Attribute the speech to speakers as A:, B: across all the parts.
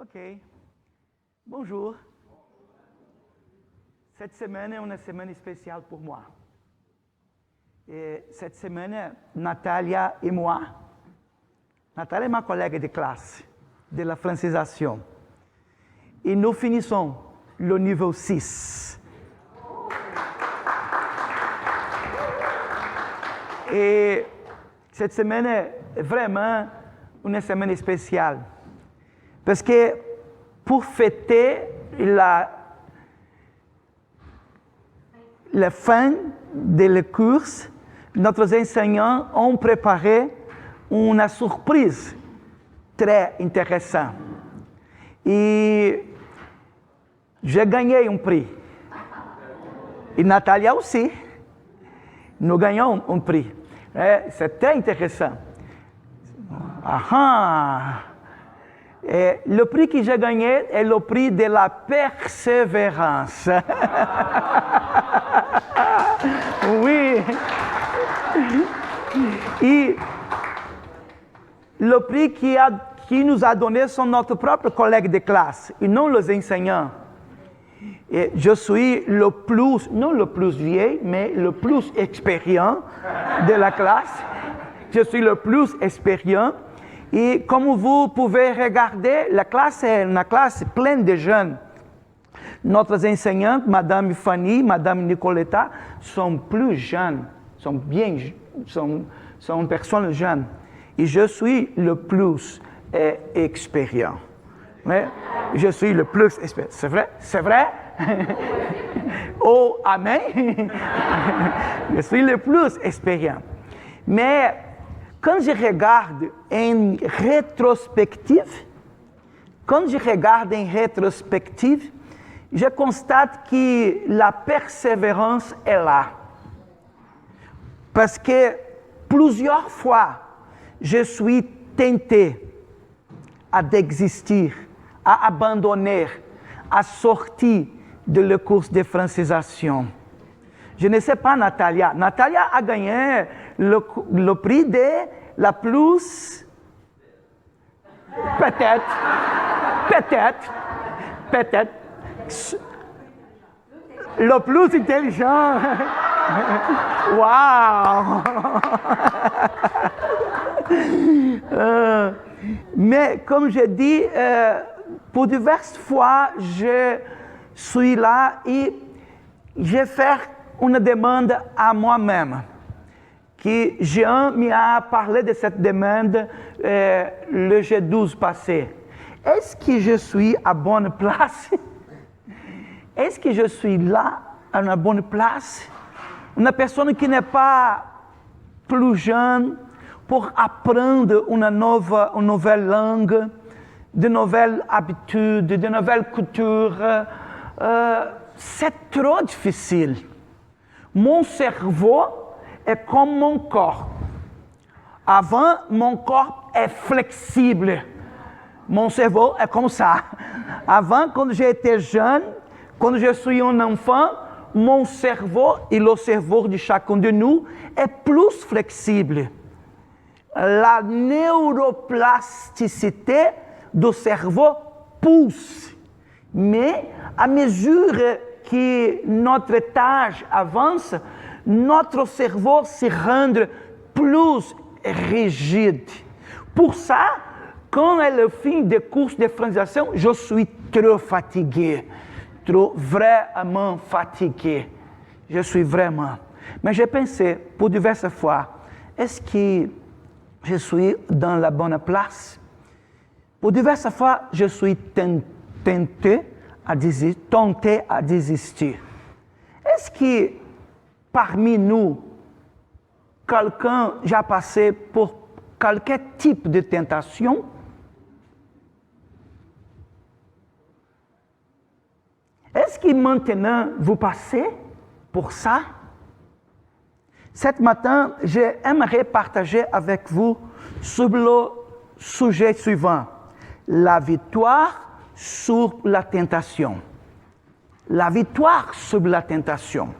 A: Ok. Bonjour. Cette semaine est une semaine spéciale pour moi. Et cette semaine, Natalia et moi, Natalia est ma collègue de classe de la francisation. Et nous finissons le niveau 6. Et cette semaine est vraiment une semaine spéciale. Parce que pour fêter la fin de la course, nos enseignants ont préparé une surprise très intéressante. Et j'ai gagné un prix. Et Natalia aussi. Nous gagnons un prix. C'est très intéressant. Et le prix que j'ai gagné est le prix de la persévérance. Oui. Et le prix qui nous a donné sont notre propre collègue de classe, et non les enseignants. Et je suis le plus, non le plus vieux, mais le plus expérience de la classe. Je suis le plus expérience. Et comme vous pouvez regarder, la classe est une classe pleine de jeunes. Notre enseignante, Madame Fanny, Madame Nicoletta, sont plus jeunes, sont personnes jeunes. Et je suis le plus expérience. Mais je suis le plus expérience. C'est vrai? C'est vrai? Oh, amen. Je suis le plus expérience. Mais quand je regarde en rétrospective, je constate que la persévérance est là. Parce que plusieurs fois, je suis tenté à d'exister, à abandonner, à sortir de la course de francisation. Je ne sais pas Natalia. Natalia a gagné le prix de la plus... Peut-être. Le plus intelligent. Wow! Mais comme je dis, pour diverses fois, je suis là et je fais une demande à moi-même. Que Jean m'a parlé de cette demande le G12 passé. Est-ce que je suis à bonne place? Est-ce que je suis là, à une bonne place? Une personne qui n'est pas plus jeune pour apprendre une nouvelle langue, de nouvelles habitudes, de nouvelles cultures. C'est trop difficile. Mon cerveau est comme mon corps. Avant, mon corps est flexible. Mon cerveau est comme ça. Avant, quand j'étais jeune, quand je suis un enfant, mon cerveau et le cerveau de chacun de nous est plus flexible. La neuroplasticité du cerveau pousse. Mais à mesure que notre âge avance, notre cerveau se rend plus rigide. Pour ça, quand est le fin des courses de francisation, je suis trop fatigué. Vraiment fatigué. Je suis vraiment. Mais j'ai pensé, pour diverses fois, est-ce que je suis dans la bonne place? Pour diverses fois, je suis tenté à désister. Est-ce que parmi nous, quelqu'un a passé pour quelque type de tentation? Est-ce que maintenant vous passez pour ça? Ce matin, j'aimerais partager avec vous sur le sujet suivant, la victoire sur la tentation. La victoire sur la tentation.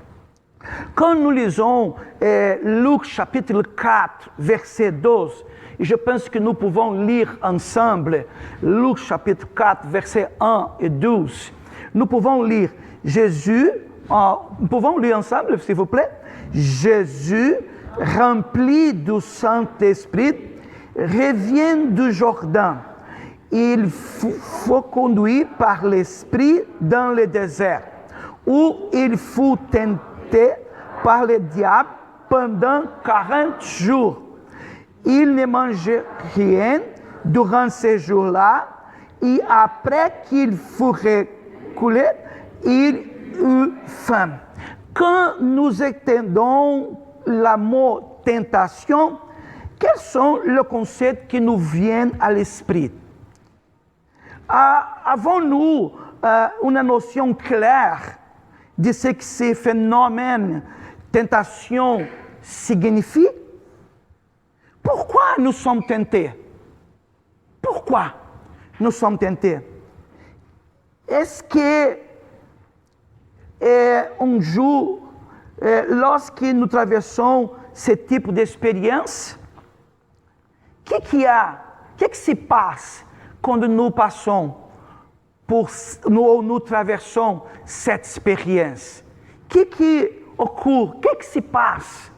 A: Quand nous lisons Luc chapitre 4, verset 12, je pense que nous pouvons lire ensemble Luc chapitre 4, verset 1 et 12. Nous pouvons lire Jésus, nous pouvons lire ensemble s'il vous plaît. Jésus, rempli du Saint-Esprit, revient du Jourdain. Il fut conduit par l'Esprit dans le désert, où il fut tenté par le diable pendant 40 jours. Il ne mangeait rien durant ces jours-là, et après qu'il fut reculé, il eut faim. Quand nous étendons le mot tentation, quels sont les concepts qui nous viennent à l'esprit? Avons-nous une notion claire de ce que ces phénomènes tentation signifient? Pourquoi nous sommes tentés? Pourquoi nous sommes tentés? Est-ce que un jour, lorsque nous traversons ce type d'expérience, qu'est-ce qui se passe quand nous passons nous traversons cette expérience? Qu'est-ce qui occure? Qu'est-ce qui se passe?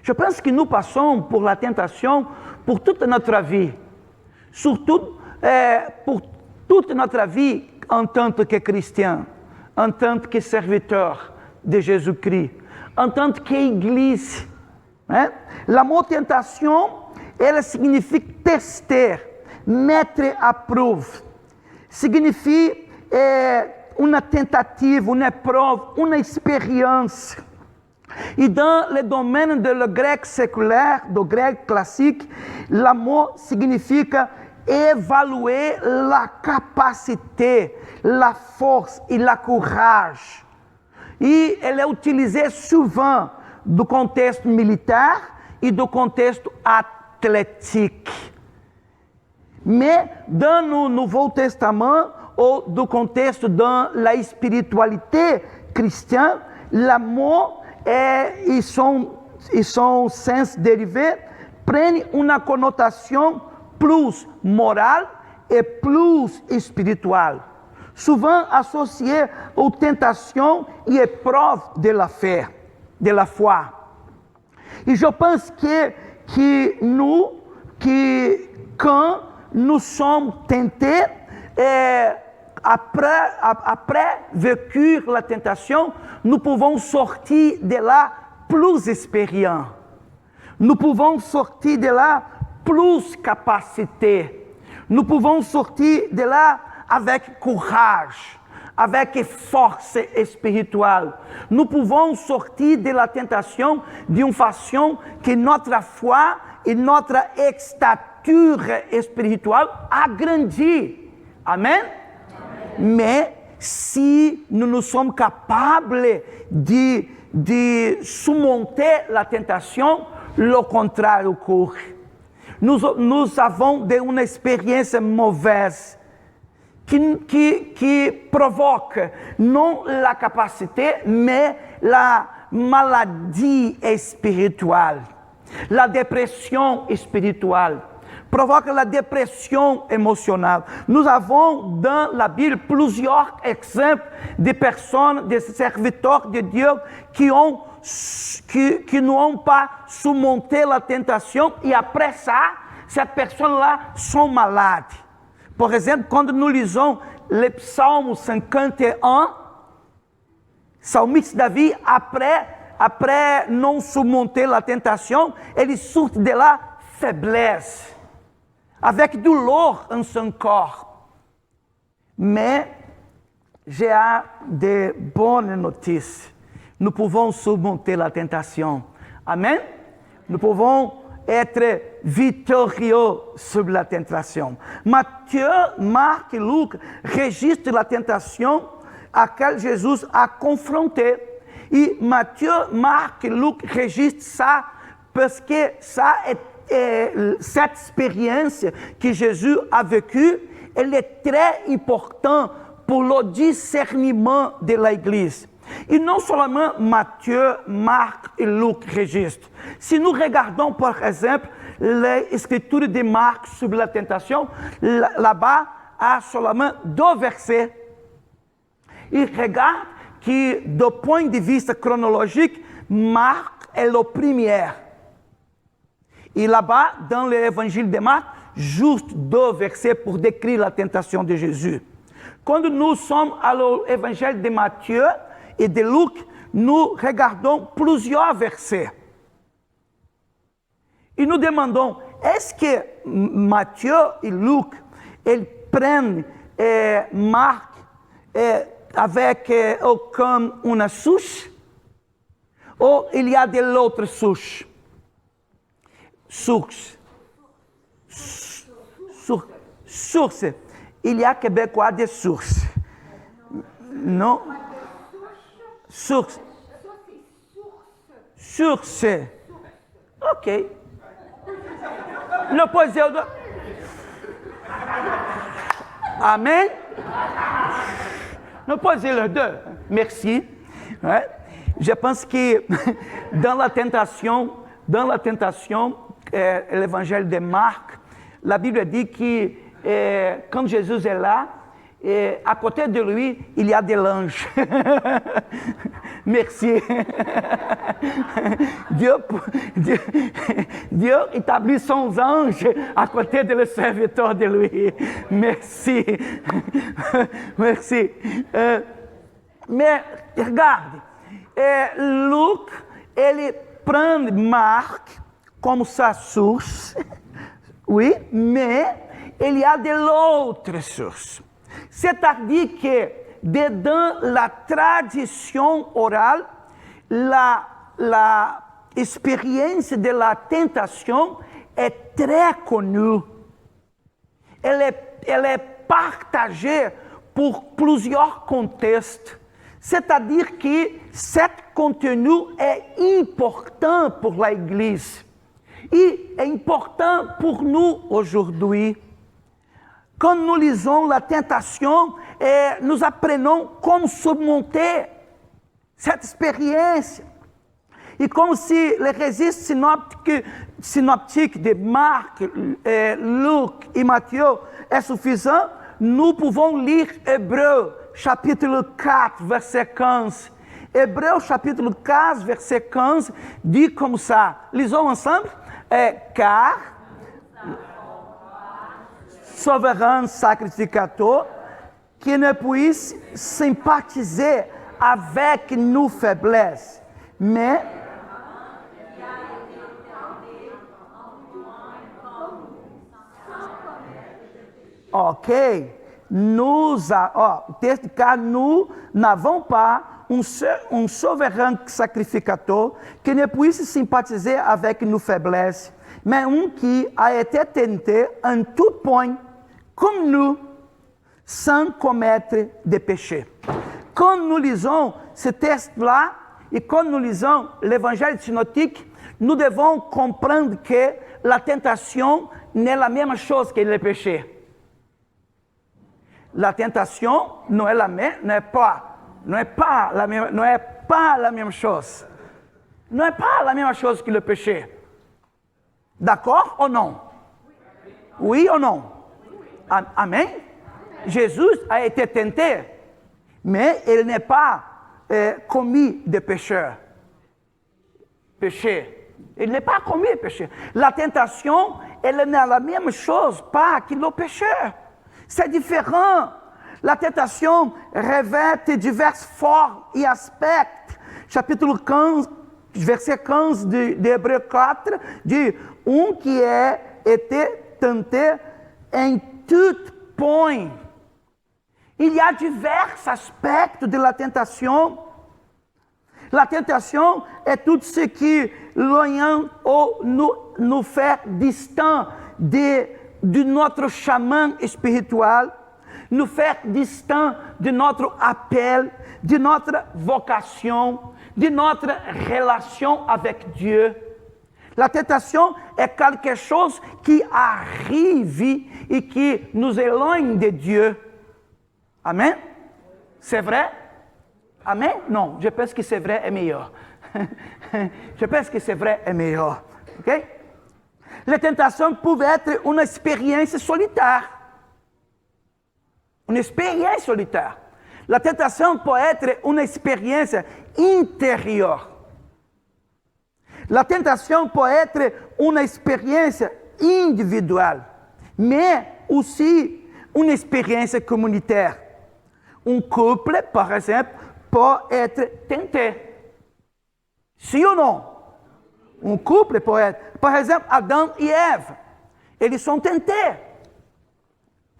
A: Je pense que nous passons pour la tentation pour toute notre vie. Surtout pour toute notre vie en tant que chrétien, en tant que serviteur de Jésus-Christ, en tant qu'Église. Hein? La mot tentation, elle signifie tester, mettre à preuve. Signifie une tentative, une épreuve, une expérience. Et dans le domaine de le grec séculaire, du grec classique, le mot signifie évaluer la capacité, la force et le courage. Et elle est utilisée souvent du contexte militaire et du contexte athlétique. Mais dans le Nouveau Testament, ou du contexte dans la spiritualité chrétienne, le mot et son sens dérivé prennent une connotation plus morale et plus spirituelle, souvent associée aux tentations et épreuves de la foi. Et je pense quand nous sommes tentés, après vécu la tentation, nous pouvons sortir de là plus expérients. Nous pouvons sortir de là plus capacité. Nous pouvons sortir de là avec courage, avec force spirituelle. Nous pouvons sortir de la tentation d'une façon que notre foi et notre stature spirituelle agrandit. Amen? Mais si nous sommes capables de surmonter la tentation, le contraire occure. Nous avons une expérience mauvaise qui provoque non la capacité, mais la maladie spirituelle, la dépression spirituelle. Provoque la dépression émotionnelle. Nous avons dans la Bible plusieurs exemples de personnes, de serviteurs de Dieu qui n'ont pas surmonté la tentation et après ça, ces personnes-là sont malades. Par exemple, quand nous lisons le psaume 51, psalmiste David, après non surmonter la tentation, il sort de la faiblesse, avec douleur en son corps. Mais j'ai de bonnes notices. Nous pouvons surmonter la tentation. Amen? Nous pouvons être victorieux sur la tentation. Matthieu, Marc et Luc registrent la tentation à laquelle Jésus a confronté. Et Matthieu, Marc et Luc registrent ça parce que ça est cette expérience que Jésus a vécue, elle est très importante pour le discernement de l'Église. Et non seulement Matthieu, Marc et Luc registrent. Si nous regardons par exemple les écritures de Marc sur la tentation, là-bas, a seulement 2 versets. Et regarde que, do point de vista chronologique, Marc est le premier. Et là-bas, dans l'évangile de Marc, juste 2 versets pour décrire la tentation de Jésus. Quand nous sommes à l'évangile de Matthieu et de Luc, nous regardons plusieurs versets. Et nous demandons, est-ce que Matthieu et Luc, ils prennent Marc avec comme une souche, ou il y a de l'autre souche? Source. Il y a québécois de source. Non? Source. Source. Ok. Le poésie. Amen. Nous posons les 2. Merci. Ouais. Je pense que dans la tentation, l'évangile de Marc, la Bible dit que quand Jésus est là, à côté de lui, il y a des anges. Merci. Dieu établit son ange à côté de le serviteur de lui. Merci. Merci. Mais regarde, Luc, ele prend Marc comme sa source, oui, mais il y a de l'autre source. C'est-à-dire que dans la tradition orale, la expérience de la tentation est très connue. Elle est partagée pour plusieurs contextes. C'est-à-dire que ce contenu est important pour l'Église. Et est important pour nous aujourd'hui. Quand nous lisons la tentation, nous apprenons comment surmonter cette expérience. Et comme si le registre synoptique de Marc, Luc et Matthieu est suffisant, nous pouvons lire Hébreux, chapitre 4, verset 15. Hébreux, chapitre 4, verset 15, dit comme ça. Lisons ensemble. Car souverain sacrificateur, qui ne puisse sympathiser avec nos faiblesses, mais ok, car nous n'avons pas un souverain sacrificateur qui ne puisse sympathiser avec nos faiblesses, mais un qui a été tenté en tout point, comme nous, sans commettre de péché. Quand nous lisons ce texte-là, et quand nous lisons l'évangile synoptique, nous devons comprendre que la tentation n'est la même chose que le péché. La tentation n'est pas la même chose. N'est pas la même chose que le péché. D'accord ou non? Oui ou non? Amen. Jésus a été tenté, mais il n'est pas commis de péché. Il n'est pas commis de péché. La tentation, elle n'est la même chose pas que le péché. C'est différent. La tentation revêt diverses formes et aspects. Chapitre 15, verset 15 de Hébreux 4, dit « Un qui a été tenté en tout point ». Il y a divers aspects de la tentation. La tentation est tout ce qui l'oriente ou nous fait distants de notre chemin spirituel, nous fait distants de notre appel, de notre vocation, de notre relation avec Dieu. La tentation est quelque chose qui arrive et qui nous éloigne de Dieu. Amen? C'est vrai? Amen? Non, je pense que c'est vrai et meilleur. Je pense que c'est vrai et meilleur. Ok? Les tentations peuvent être une expérience solitaire. Une expérience solitaire. La tentation peut être une expérience intérieure. La tentation peut être une expérience individuelle, mais aussi une expérience communautaire. Un couple, par exemple, peut être tenté. Si ou non? Un couple peut être. Par exemple, Adam et Ève, eles sont tentés.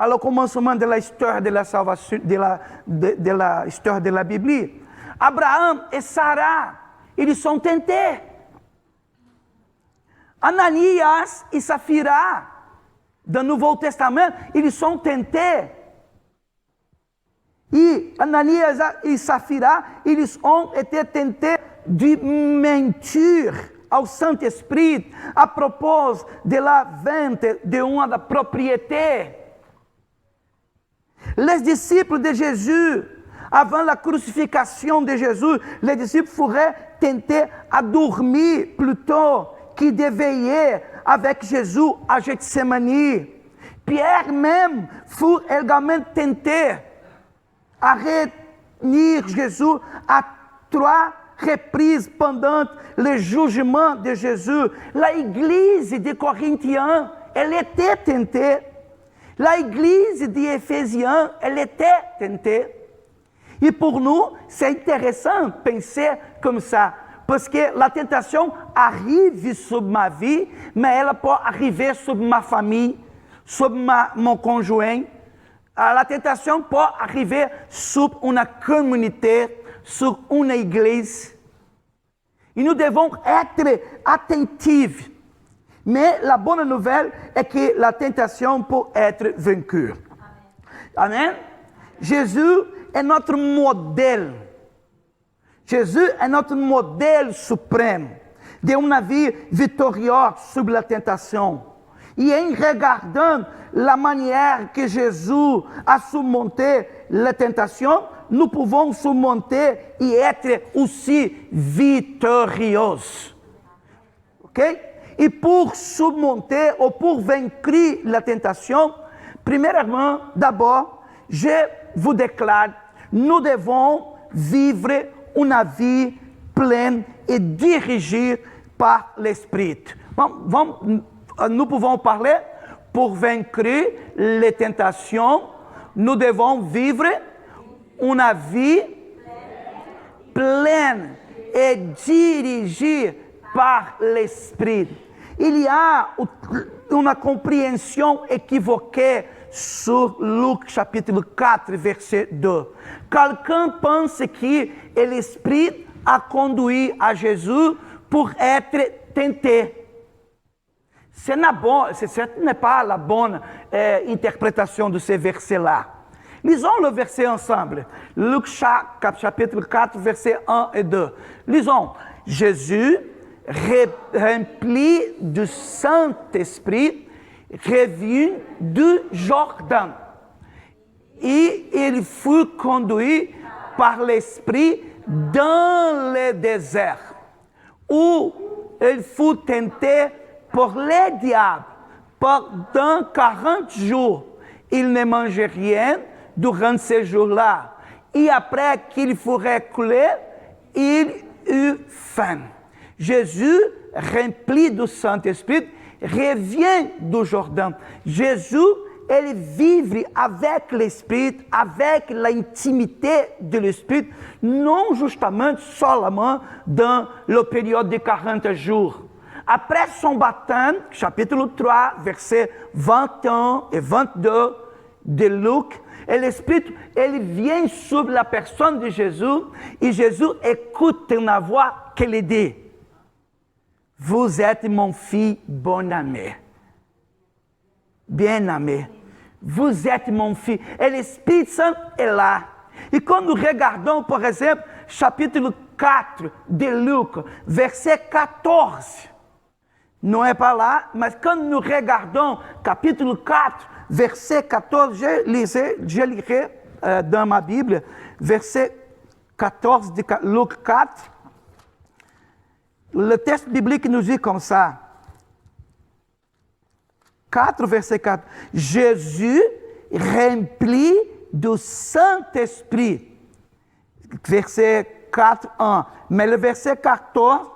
A: Au commencement de l'histoire de la salvation, de la histoire de la Bible. Abraham et Sarah, eles sont tentés. Ananias e Safira, do Novo Testamento, eles sont tentés. E Ananias e Safira, eles ont été tentés de mentir ao Saint-Esprit à propos de la vente de uma propriété. Les disciples de Jésus, avant la crucifixion de Jésus, les disciples furent tentés à dormir plutôt que de veiller avec Jésus à Gethsemane. Pierre même fut également tenté à retenir Jésus à 3 reprises pendant le jugement de Jésus. La église de Corinthiens, elle était tentée. La église d'Éphésiens, elle était tentée. Et pour nous, c'est intéressant de penser comme ça. Parce que la tentation arrive sur ma vie, mais elle peut arriver sur ma famille, sur mon conjoint. La tentation peut arriver sur une communauté, sur une église. Et nous devons être attentifs. Mais la bonne nouvelle est que la tentation peut être vaincue. Amen. Jésus est notre modèle. Jésus est notre modèle suprême de une vie victorieuse sur la tentation. Et en regardant la manière que Jésus a surmonté la tentation, nous pouvons surmonter et être aussi victorieux. Ok? Et pour surmonter ou pour vaincre la tentation, premièrement, d'abord, je vous déclare, nous devons vivre une vie pleine et dirigée par l'Esprit. Nous pouvons parler, pour vaincre les tentations, nous devons vivre une vie pleine et dirigée par l'Esprit. Il y a une compréhension équivoquée sur Luc chapitre 4, verset 2. Quelqu'un pense que l'Esprit a conduit à Jésus pour être tenté. Ce n'est pas la bonne interprétation de ce verset-là. Lisons le verset ensemble. Luc chapitre 4, verset 1 et 2. Lisons. Jésus, rempli du Saint-Esprit, revint du Jourdain. Et il fut conduit par l'Esprit dans le désert, où il fut tenté par le diable. Pendant 40 jours, il ne mangeait rien durant ces jours-là. Et après qu'il fut reculé, il eut faim. Jésus, rempli du Saint-Esprit, revient du Jourdain. Jésus, il vivre avec l'Esprit, avec l'intimité de l'Esprit, non justement seulement dans la période de 40 jours. Après son baptême, chapitre 3, versets 21 et 22 de Luc, et l'Esprit, il vient sur la personne de Jésus, et Jésus écoute une voix qui lui dit, « Vous êtes mon fils bon-aimé, bien-aimé. Vous êtes mon fils. » Et l'Esprit Saint est là. Et quand nous regardons, par exemple, chapitre 4 de Luc, verset 14, non est pas là, mais quand nous regardons chapitre 4, verset 14, je lirai dans ma Bible, verset 14 de Luc 4, le texte biblique nous dit comme ça. 4, verset 4. Jésus rempli du Saint-Esprit. Verset 4, 1. Mais le verset 14,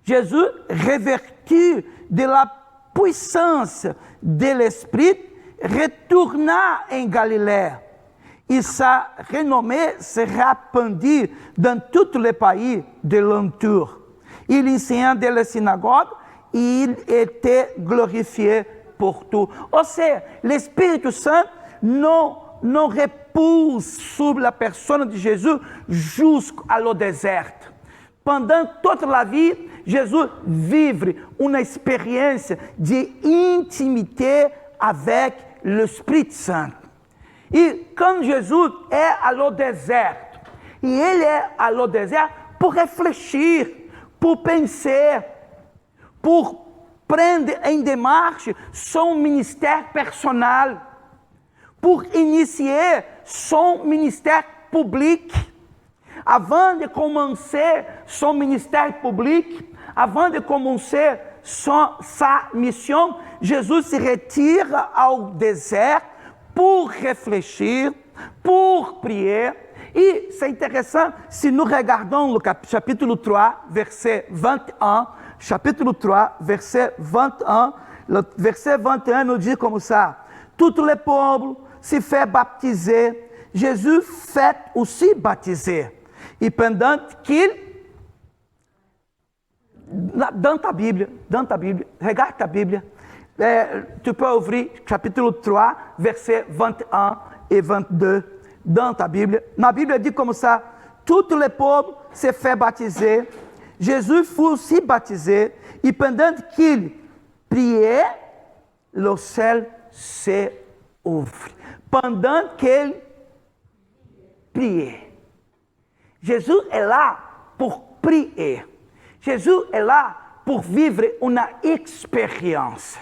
A: Jésus, revêtu de la puissance de l'Esprit, retourna en Galilée. Et sa renommée se répandit dans tous les pays de l'entour. Il enseignait dans les synagogues et il était glorifié pour tout. Ou seja, l'Esprit Saint não repousse sur la personne de Jésus jusqu'au désert. Pendant toute la vie, Jésus vivre une expérience d'intimité avec l'Esprit Saint. E quando Jesus é ao deserto, e ele é ao deserto por refletir, por pensar, por prendre em demarche son ministério personal, por iniciar son ministério público. Avant de commencer son ministério público, avant de commencer sa mission, Jesus se retira ao deserto pour réfléchir, pour prier. Et c'est intéressant, si nous regardons le chapitre 3, verset 21, chapitre 3, verset 21, le verset 21 nous dit comme ça, tout le peuple se fait baptiser, Jésus fait aussi baptiser. Et pendant qu'il, dans ta Bible, regarde ta Bible, tu peux ouvrir chapitre 3, versets 21 et 22 dans ta Bible. Ma Bible dit comme ça, tout le peuple s'est fait baptiser, Jésus fut aussi baptisé, et pendant qu'il priait, le ciel s'est ouvert. Pendant qu'il priait. Jésus est là pour prier. Jésus est là pour vivre une expérience.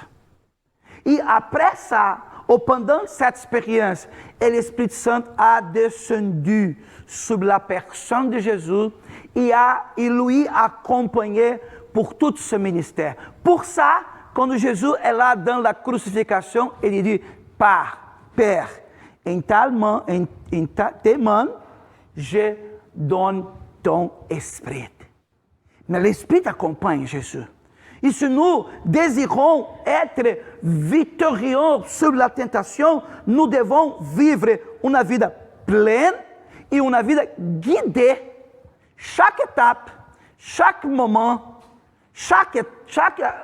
A: Et après ça, ou pendant cette expérience, l'Esprit Saint a descendu sur la personne de Jésus et lui a accompagné pour tout ce ministère. Pour ça, quand Jésus est là dans la crucifixion, il dit, Père, en tes mains, je donne ton esprit. Mais l'Esprit accompagne Jésus. Et si nous désirons être victorieux sur la tentation, nous devons vivre une vie pleine et une vie guidée. Chaque étape, chaque moment, chaque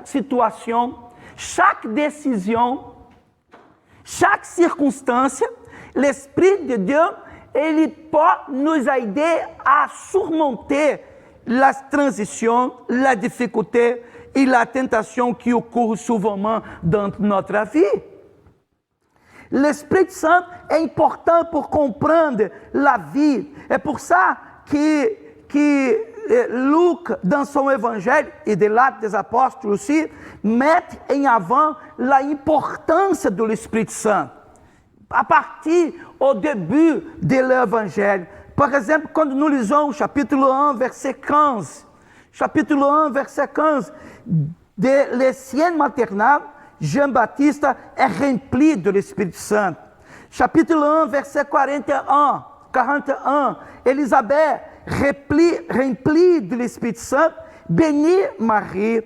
A: situation, chaque décision, chaque circonstance, l'Esprit de Dieu, il peut nous aider à surmonter la transition, la difficulté et la tentation qui ocorre souvent dans notre vie. L'Esprit Saint est important pour comprendre la vie. É pour ça que Luc, dans son évangile, et de l'Acte des Apôtres aussi, met en avant l'importance de l'Esprit Saint. À partir au début de l'évangile. Par exemple, quand nous lisons o chapitre 1, verset 15, chapitre 1, verset 15, de l'ancienne maternelle, Jean-Baptiste est rempli de l'Esprit Saint. Chapitre 1, verset 41, Élisabeth, remplie de l'Esprit Saint, bénit Marie.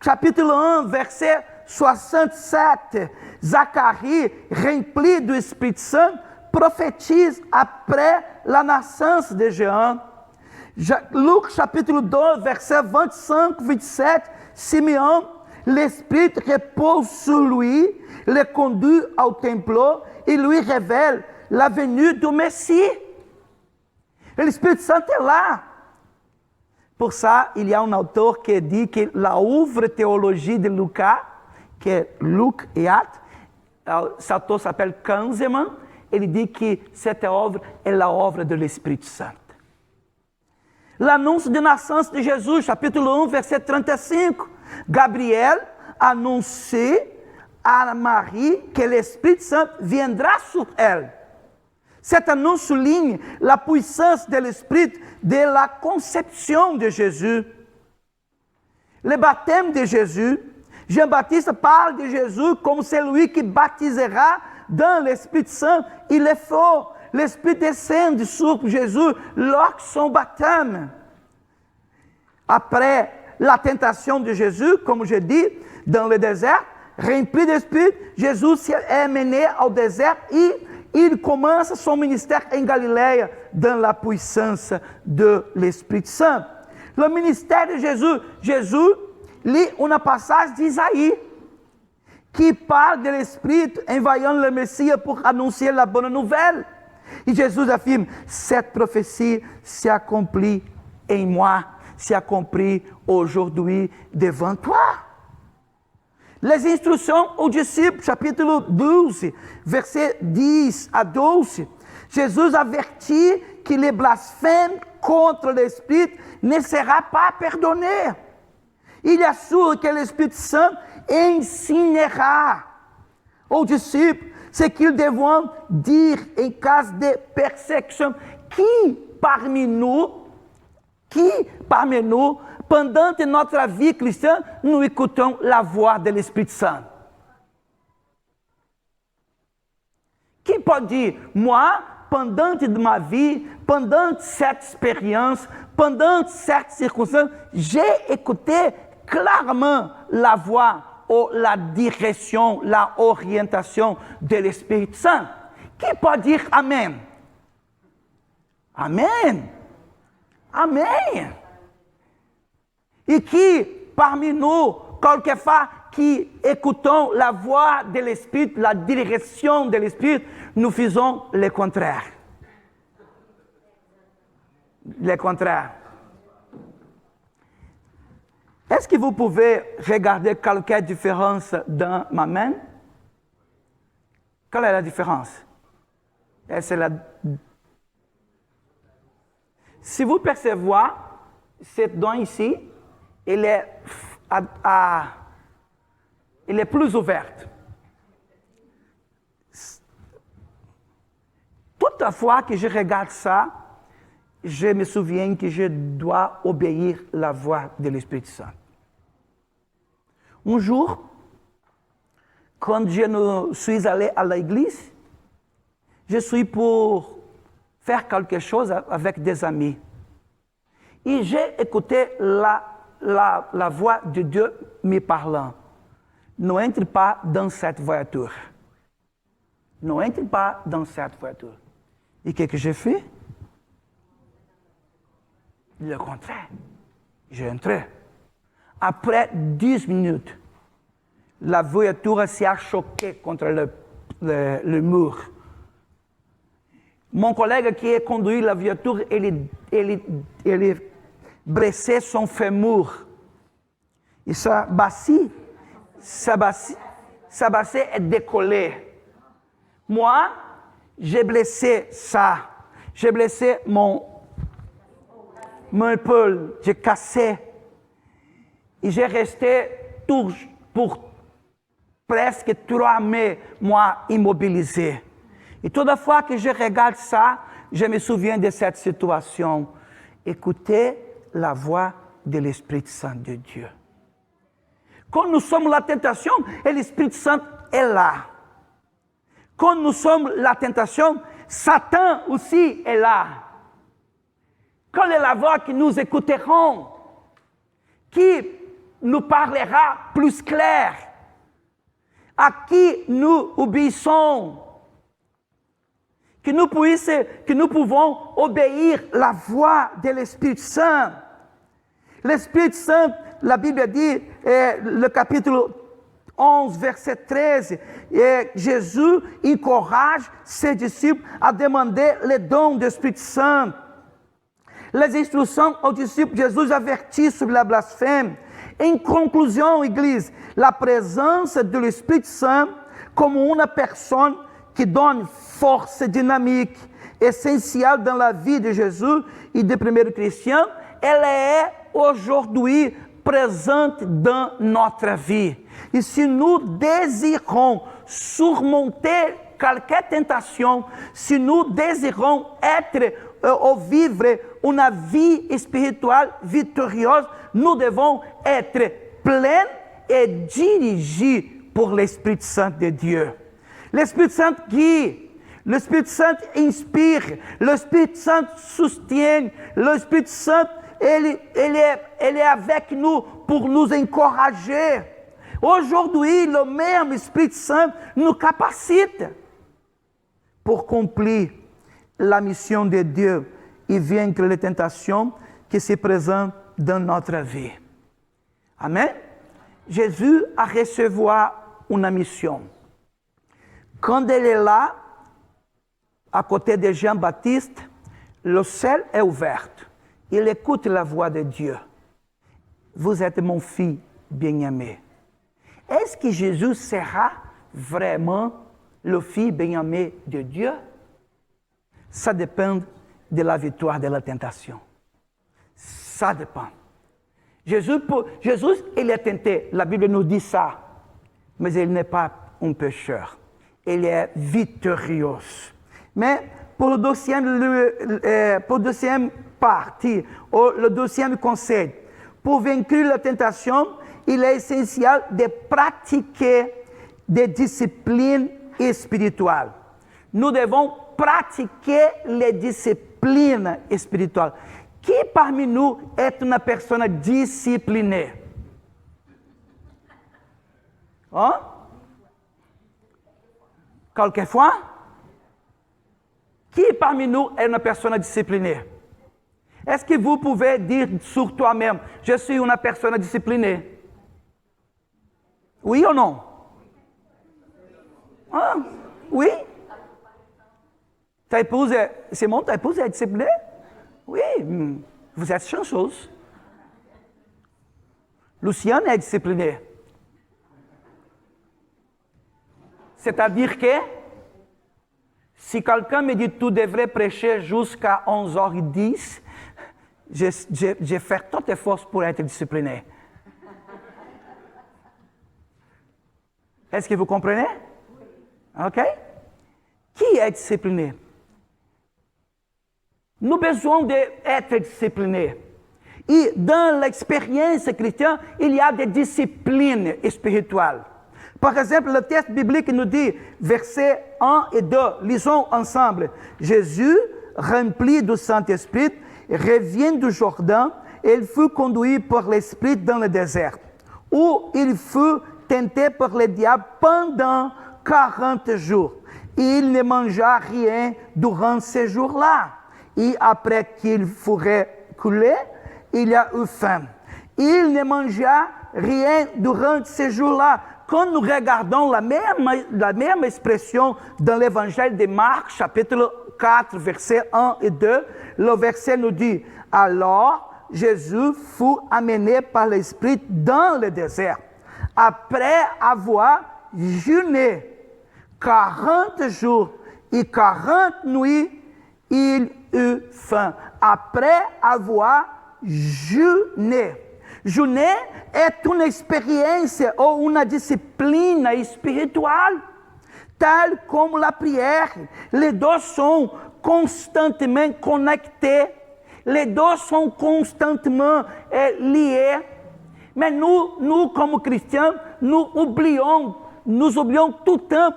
A: Chapitre 1, verset 67, Zacharie, rempli do Espírito Santo, prophétise après la naissance de Jean. Luc chapitre 2, verset 25, 27, Simeon, l'Esprit repose sur lui, le conduit au temple et lui révèle la venue du Messie. L'Esprit Saint est là. Pour ça, il y a un auteur qui dit que la œuvre théologie de Lucas, que é Luc et Actes, cet auteur s'appelle Kanzeman, ele dit que cette œuvre est la œuvre de l'Esprit Saint. L'annonce de naissance de Jésus, chapitre 1, verset 35, Gabriel annonçait à Marie que l'Esprit Saint viendra sur elle. Cet annonce souligne la puissance de l'Esprit de la conception de Jésus. Le baptême de Jésus, Jean-Baptiste parle de Jésus comme celui qui baptisera dans l'Esprit Saint. Il est faux. L'Esprit descend sur Jésus lors de son baptême. Après la tentation de Jésus, comme je dis, dans le désert, rempli d'Esprit, Jésus est mené au désert et il commence son ministère en Galilée dans la puissance de l'Esprit Saint. Le ministère de Jésus lit un passage d'Isaïe qui parle de l'Esprit envoyant le Messie pour annoncer la bonne nouvelle. Et Jésus affirme, cette prophétie s'accomplit en moi, s'accomplit aujourd'hui devant toi. Les instructions aux disciples, chapitre 12, versets 10 à 12, Jésus avertit que les blasphèmes contre l'Esprit ne sera pas pardonné. Il assure que l'Esprit Saint enseignera aux disciples ce qu'ils devront dire en cas de persécution. Qui parmi nous, pendant notre vie chrétienne, nous écoutons la voix de l'Esprit Saint? Qui peut dire, moi, pendant ma vie, pendant cette expérience, pendant cette circonstance, j'ai écouté clairement la voix ou la direction, la orientation de l'Esprit Saint? Qui peut dire Amen? Amen. Amen. Et qui, parmi nous, quelquefois, qui écoutons la voix de l'Esprit, la direction de l'Esprit, nous faisons le contraire. Le contraire. Est-ce que vous pouvez regarder quelques différences dans ma main? Quelle est la différence? Si vous percevez cette dent ici, elle est plus ouverte. Toutefois que je regarde ça, je me souviens que je dois obéir la voix de l'Esprit Saint. Un jour, quand je suis allé à l'église, je suis pour faire quelque chose avec des amis. Et j'ai écouté la voix de Dieu me parlant. N'entre pas dans cette voiture. N'entre pas dans cette voiture. Et qu'est-ce que j'ai fait? Le contraire. J'ai entré. Après 10 minutes, la voiture s'est choquée contre le mur. Mon collègue qui a conduit la voiture, il blessé son fémur. Et sa bassie est décollée. Moi, j'ai blessé ça. J'ai blessé mon épaule. J'ai cassé. Et j'ai resté pour presque 3 mois immobilisé. Et toute fois que je regarde ça, je me souviens de cette situation. Écoutez la voix de l'Esprit Saint de Dieu. Quand nous sommes la tentation, l'Esprit Saint est là. Quand nous sommes la tentation, Satan aussi est là. Quelle est la voix que nous écouterons? Qui nous parlera plus clair? À qui nous obéissons? Que nous pouvons obéir la voix de l'Esprit Saint. L'Esprit Saint, la Bible dit, le chapitre 11, verset 13, Jésus encourage ses disciples à demander le don de l'Esprit Saint. Les instructions aux disciples, Jésus avertit sur la blasphème. En conclusion, Église, la présence de l'Esprit Saint comme une personne qui donne force dynamique, essentielle dans la vie de Jésus et des premiers chrétiens, elle est aujourd'hui présente dans notre vie. Et si nous désirons surmonter qualquer tentation, si nous désirons être ou vivre une vie spirituelle victorieuse, nous devons être pleins et dirigés pour l'Esprit Saint de Dieu. L'Esprit Saint guide, l'Esprit Saint inspire, l'Esprit Saint soutient, l'Esprit Saint, elle est avec nous pour nous encourager. Aujourd'hui, le même Esprit Saint nous capacite pour accomplir la mission de Dieu et vaincre les tentations qui se présentent dans notre vie. Amen. Jésus a reçu une mission. Quand il est là, à côté de Jean-Baptiste, le ciel est ouvert. Il écoute la voix de Dieu. Vous êtes mon fils bien-aimé. Est-ce que Jésus sera vraiment le fils bien-aimé de Dieu? Ça dépend de la victoire de la tentation. Ça dépend. Jésus, il est tenté. La Bible nous dit ça. Mais il n'est pas un pécheur. Il est victorieux. Mais pour le deuxième partie, ou le deuxième conseil, pour vaincre la tentation, il est essentiel de pratiquer des disciplines spirituelles. Nous devons pratiquer les disciplines spirituelles. Qui parmi nous est une personne disciplinée? Hein? Quelquefois? Qui parmi nous est une personne disciplinée? Est-ce que vous pouvez dire sur toi-même, je suis une personne disciplinée? Oui ou non? Ah, oui? Ta épouse Simon, ta épouse est disciplinée? Oui, vous êtes chanceuse. Luciane est disciplinée. C'est-à-dire que si quelqu'un me dit tu devrais prêcher jusqu'à 11h10, je fais toutes les forces pour être discipliné. Est-ce que vous comprenez? OK? Qui est discipliné? Nous avons besoin d'être disciplinés. Et dans l'expérience chrétienne, il y a des disciplines spirituelles. Par exemple, le texte biblique nous dit, versets 1 et 2, lisons ensemble. Jésus, rempli du Saint-Esprit, revient du Jourdain et il fut conduit par l'Esprit dans le désert, où il fut tenté par le diable pendant 40 jours. Il ne mangea rien durant ces jours-là. Et après qu'il fut reculé, il a eu faim. Il ne mangea rien durant ces jours-là. Quand nous regardons la même expression dans l'évangile de Marc, chapitre 4, versets 1 et 2, le verset nous dit, « Alors Jésus fut amené par l'Esprit dans le désert. Après avoir jeûné 40 jours et 40 nuits, il eut faim. » Après avoir jeûné. Jeûner est une expérience ou une discipline spirituelle, telle comme la prière. Les deux sont constamment connectés, les deux sont constamment liés. Mais nous comme chrétiens, nous oublions tout le temps,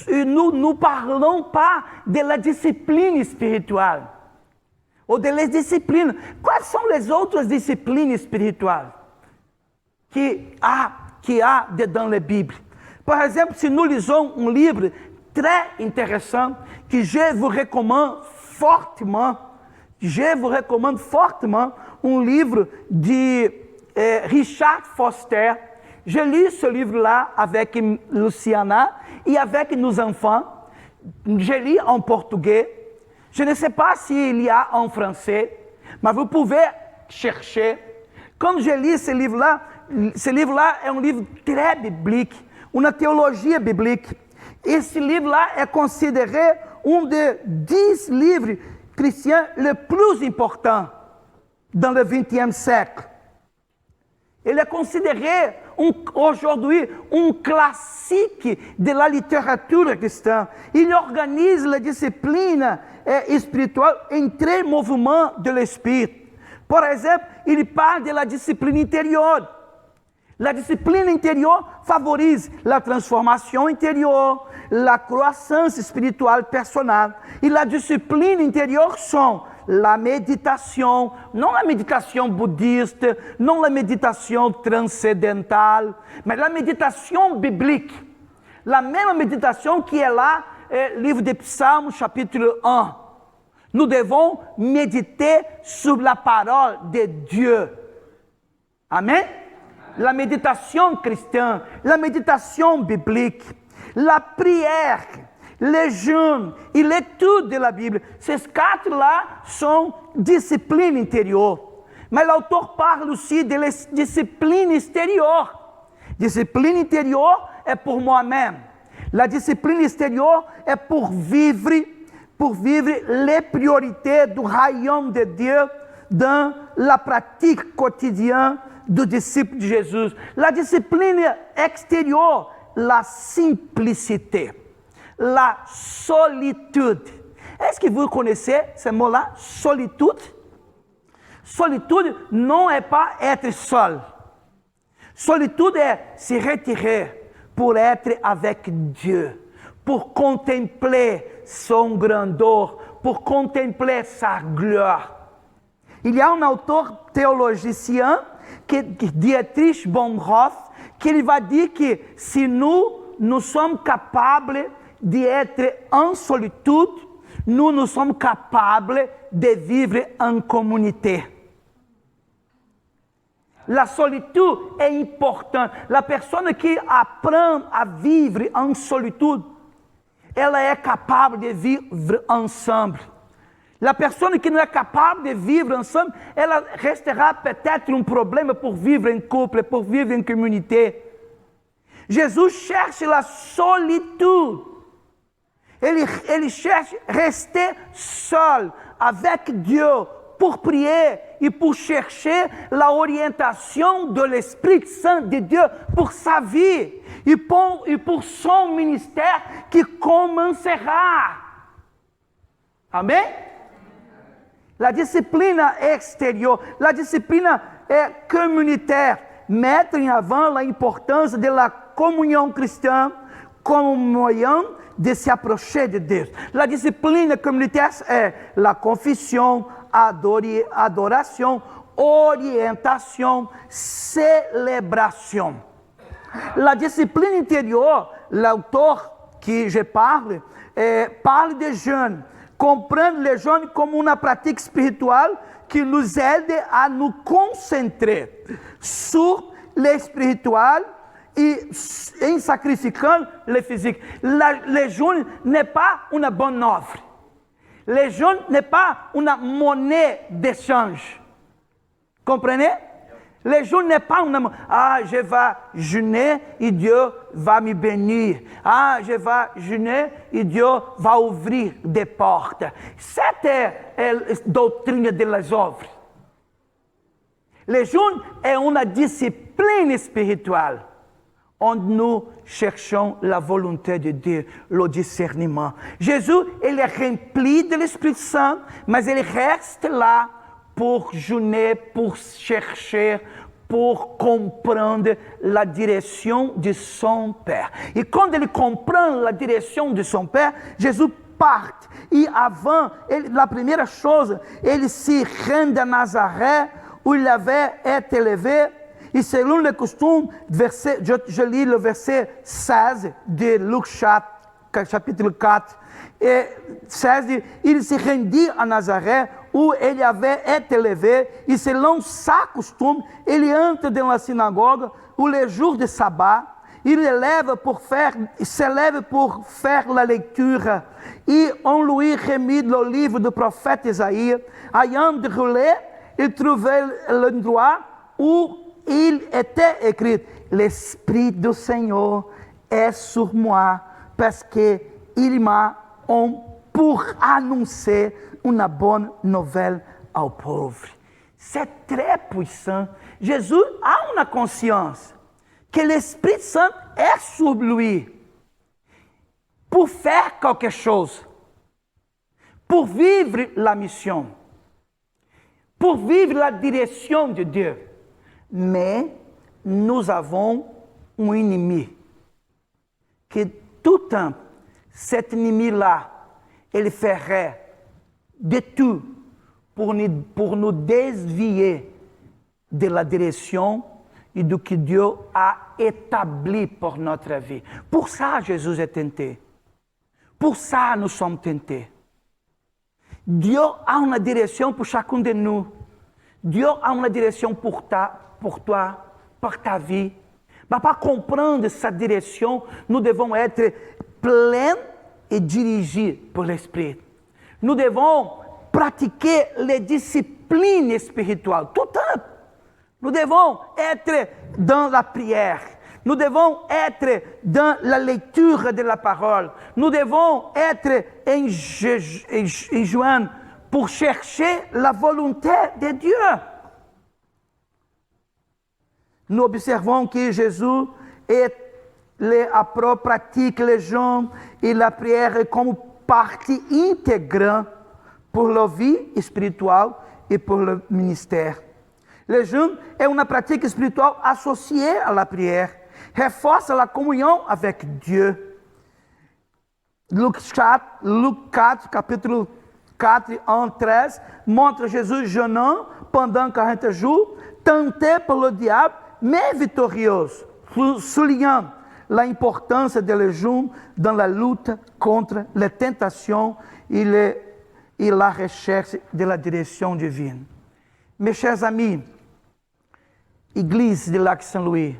A: nous ne parlons pas de la discipline spirituelle. Ou de les disciplines. Quelles sont les autres disciplines spirituelles qu'il y a dans la Bible? Par exemple, si nous lisons un livre très intéressant que je vous recommande fortement, un livre de Richard Foster. Je lis ce livre-là avec Luciana et avec nos enfants. Je lis en portugais. Je ne sais pas s'il y a en français, mais vous pouvez chercher. Quand je lis ce livre-là est un livre très biblique, une théologie biblique. Et ce livre-là est considéré un des 10 livres chrétiens les plus importants dans le XXe siècle. Il est considéré aujourd'hui un classique de la littérature chrétienne. Il organise la discipline spirituelle en 3 mouvements de l'esprit. Par exemple, il parle de la discipline intérieure. La discipline intérieure favorise la transformation intérieure, la croissance spirituelle personnelle. Et la discipline intérieure sont la méditation, non la méditation bouddhiste, non la méditation transcendantale, mais la méditation biblique. La même méditation qui est là, livre des Psaumes, chapitre 1. Nous devons méditer sur la parole de Dieu. Amen. La méditation chrétienne, la méditation biblique, la prière, les jeûnes et l'étude de la Bible. Ces 4-là sont disciplines intérieures. Mais l'auteur parle aussi de les disciplines extérieures. Discipline intérieure est pour moi-même. La discipline extérieure est pour vivre les priorités du royaume de Dieu dans la pratique quotidienne du disciple de Jésus. La discipline extérieure, la simplicité, la solitude. Est-ce que vous connaissez ce mot-là, solitude? Solitude non est pas être seul. Solitude est se retirer pour être avec Dieu, pour contempler son grandeur, pour contempler sa gloire. Il y a un auteur théologien, Dietrich Bonhoeffer, qui va dire que si nous sommes capables d'être en solitude, nous sommes capables de vivre en communauté. La solitude est importante. La personne qui apprend à vivre en solitude, elle est capable de vivre ensemble. La personne qui não é capable de vivre ensemble, ela restera peut-être un problème pour vivre en couple, pour vivre en communauté. Jésus cherche la solitude. Ele cherche rester seul avec Dieu pour prier et pour chercher la orientation de l'Esprit Saint de Dieu pour sa vie et pour son ministère qui commencera. Amen? La discipline extérieure, la discipline communautaire, mettre en avant l'importance de la communion chrétienne comme moyen de s'approcher de Dieu. La discipline communautaire est la confession, adoration, orientation, célébration. La discipline intérieure, l'auteur que je parle, parle de jeûne. Comprendre le jeûne comme une pratique spirituelle qui nous aide à nous concentrer sur le spirituel et en sacrifiant le physique. Le jeûne n'est pas une bonne offre. Le jeûne n'est pas une monnaie d'échange. Comprenez? Le jeûne n'est pas une monnaie. Ah, je vais jeûner et Dieu va me bénir. Ah, je vais jeûner et Dieu va ouvrir des portes. Cette est la doctrine des œuvres. Le jeûne est une discipline spirituelle onde nous cherchons la volonté de Dieu, le discernement. Jésus, il est rempli de l'Esprit Saint, mais il reste là pour jeûner, pour chercher, pour comprendre la direction de son Père. Et quand il comprend la direction de son Père, Jésus part. Et avant, la première chose, il se rend à Nazareth, où il avait été élevé. Et selon le costume, je lis le verset 16 de Luc chapitre 4. Et 16 dit, il se rendit à Nazareth, où il avait été élevé, et selon sa coutume, il entre dans la synagogue, où les jours de sabbat, il s'élève pour faire la lecture. Et on lui remit le livre du prophète Isaïe. Ayant déroulé, il trouvait l'endroit où il était écrit, l'Esprit du Seigneur est sur moi, parce qu'il m'a pour annoncer une bonne nouvelle aux pauvres. C'est très puissant. Jésus a une conscience que l'Esprit Saint est sur lui pour faire quelque chose, pour vivre la mission, pour vivre la direction de Dieu. Mais nous avons un ennemi que tout le temps, cet ennemi-là, il ferait de tout pour nous dévier de la direction et de ce que Dieu a établi pour notre vie. Pour ça, Jésus est tenté. Pour ça, nous sommes tentés. Dieu a une direction pour chacun de nous. Dieu a une direction pour toi, pour ta vie. Mais pour comprendre sa direction, nous devons être pleins et dirigés par l'Esprit. Nous devons pratiquer les disciplines spirituelles tout le temps. Nous devons être dans la prière. Nous devons être dans la lecture de la parole. Nous devons être en joint pour chercher la volonté de Dieu. Nous observons que Jésus pratique les jeûnes et la prière comme partie intégrante pour la vie spirituelle et pour le ministère. Le jeûne est une pratique spirituelle associée à la prière, renforce la communion avec Dieu. Luc 4, capítulo 4, 1, 13, montre Jésus jeûnant pendant 40 jours, tenté par le diable, mais victorieux, soulignant l'importance de le jeûne dans la lutte contre les tentations et la recherche de la direction divine. Mes chers amis, Église de Lac Saint-Louis,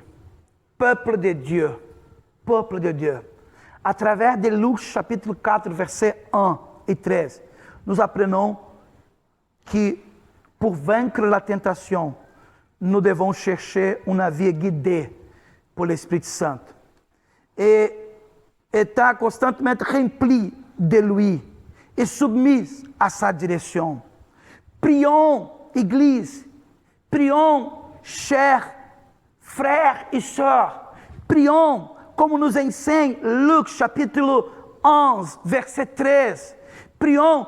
A: peuple de Dieu, à travers de Luc chapitre 4, versets 1 et 13, nous apprenons que pour vaincre la tentation, nous devons chercher une vie guidée par l'Esprit Saint et être constamment rempli de lui et soumis à sa direction. Prions, Église, prions, chers frères et sœurs, prions comme nous enseigne Luc chapitre 11, verset 13. Prions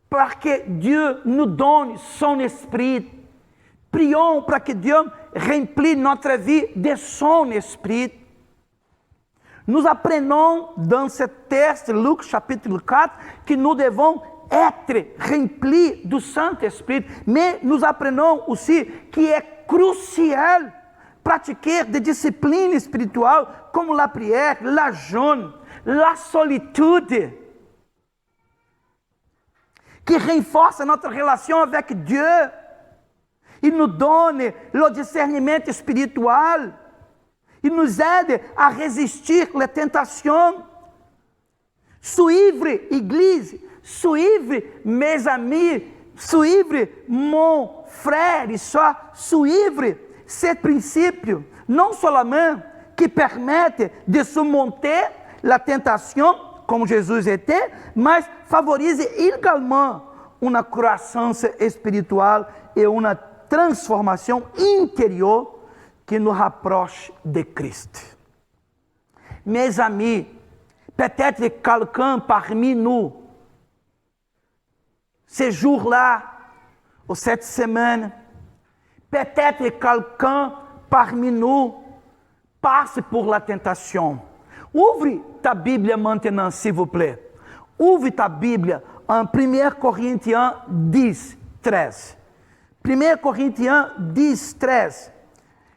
A: pour que Dieu nous donne son esprit. Prions pour que Dieu remplisse notre vie de son esprit. Nous apprenons dans ce texte, Luc chapitre 4, que nous devons être remplis du Saint-Esprit, mais nous apprenons aussi qu'il est crucial pratiquer des disciplines spirituelles comme la prière, la jeûne, la solitude, qui renforcent notre relation avec Dieu. Il nous donne le discernement spirituel. Il nous aide à résister les tentations. Suivre, Église, suivre mes amis, suivre mon frère et soeur, suivre ces principes, non seulement qui permettent de surmonter la tentation, comme Jésus était, mais favorisent également une croissance spirituelle et une transformation intérieure qui nous rapproche de Christ. Mes amis, peut-être quelqu'un parmi nous, ces jours-là, ou cette semaine, peut-être quelqu'un parmi nous passe pour la tentation. Ouvre ta Bible maintenant, s'il vous plaît. Ouvre ta Bible en 1 Corinthiens 10, 13. 1 Corinthiens 10, 13.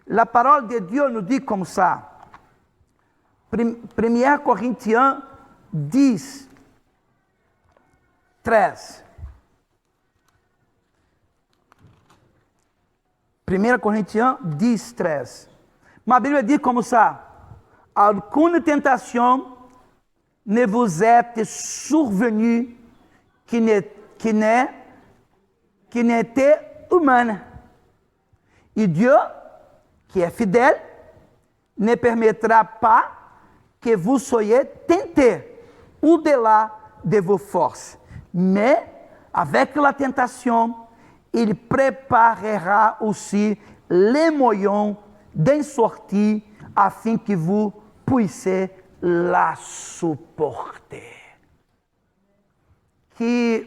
A: La parole de Dieu nous dit comme ça. 1 Corinthiens 10, 13. 1 Corinthiens 10, 13. Ma Bible dit comme ça. Aucune tentation ne vous est survenue qui n'était humaine. Et Dieu, qui est fidèle, ne permettra pas que vous soyez tentés au-delà de vos forces. Mais, avec la tentation, il préparera aussi les moyens d'en sortir afin que vous puissiez la supporter. Que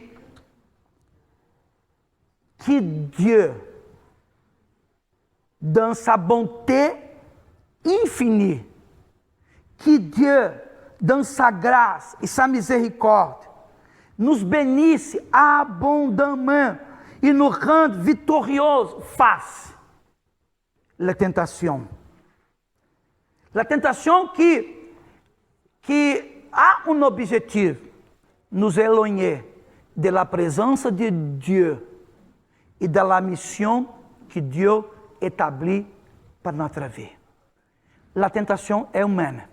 A: Dieu, dans sa bonté infinie, que Dieu, dans sa grâce e sa misericórdia, nos bénisse abondamment e nos rende vitoriosos face à tentação. A tentação que a um objetivo, nos éloigner de la presença de Dieu e de la mission que Dieu établit para notre vie. A tentação é humana.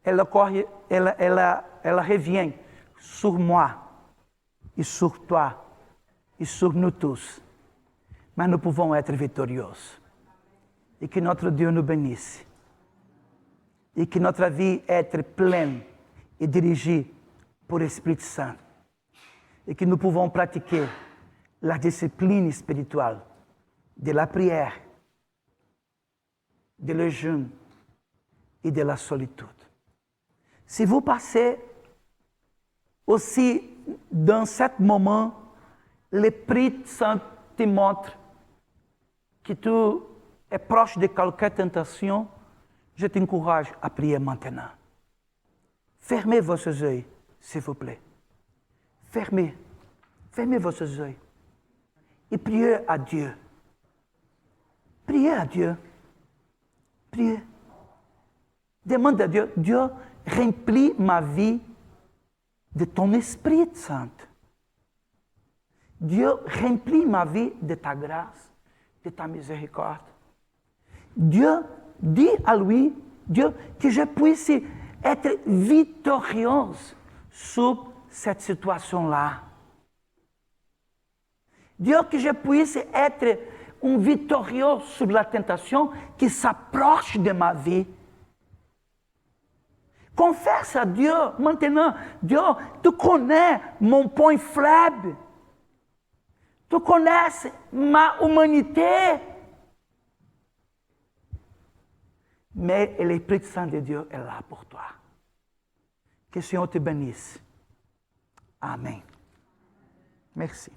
A: Ela revient sur moi e sur toi e sur nous tous. Mas nous pouvons être vitoriosos. E que notre Dieu nous bénisse. E que notre vie être pleine et dirigée por Espírito Santo. E que nous pouvons pratiquer la discipline spirituelle de la prière, de le jeûne et de la solitude. Si vous passez aussi dans ce moment, l'Esprit Saint te montre que tu es proche de quelque tentation, je t'encourage à prier maintenant. Fermez vos yeux, s'il vous plaît. Fermez vos yeux et priez à Dieu. Priez à Dieu. Priez. Demande à Dieu, Dieu, remplis ma vie de ton Esprit Saint. Dieu, remplis ma vie de ta grâce, de ta miséricorde. Dieu, dis à lui, Dieu, que je puisse être victorieuse sur cette situation-là. Dieu, que je puisse être un victorieux sur la tentation qui s'approche de ma vie. Confesse à Dieu maintenant, Dieu, tu connais mon point faible. Tu connais ma humanité. Mais l'Esprit Saint de Dieu est là pour toi. Que le Seigneur te bénisse. Amen. Merci.